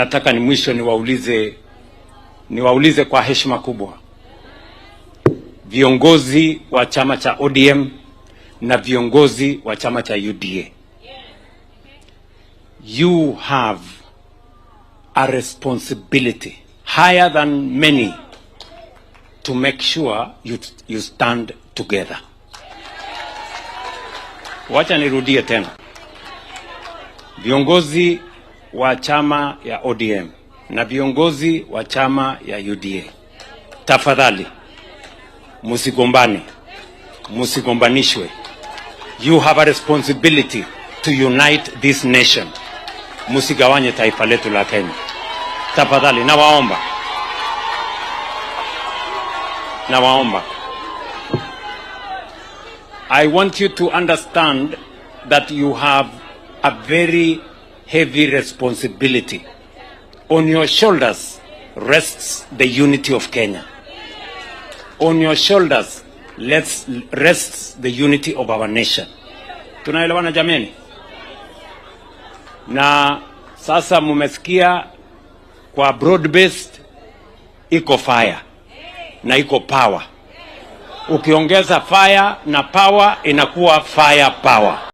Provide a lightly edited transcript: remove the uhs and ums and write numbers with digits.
Nataka ni mwisho niwaulize kwa heshima kubwa viongozi wa chama cha ODM na viongozi wa chama cha UDA. You have a responsibility higher than many to make sure you stand together. Wacha nirudie tena. Viongozi wa chama ya ODM na viongozi wa chama ya UDA, tafadhali musigombane, musigombanishwe. You have a responsibility to unite this nation. Musigawanye taifa letu la Kenya. Tafadhali nawaomba. I want you to understand that you have a very heavy responsibility. On your shoulders rests the unity of Kenya. On your shoulders rests the unity of our nation. Tunaelewana jameni? Na sasa mumesikia kwa broad based iko fire na iko power. Ukiongeza fire na power inakuwa fire power.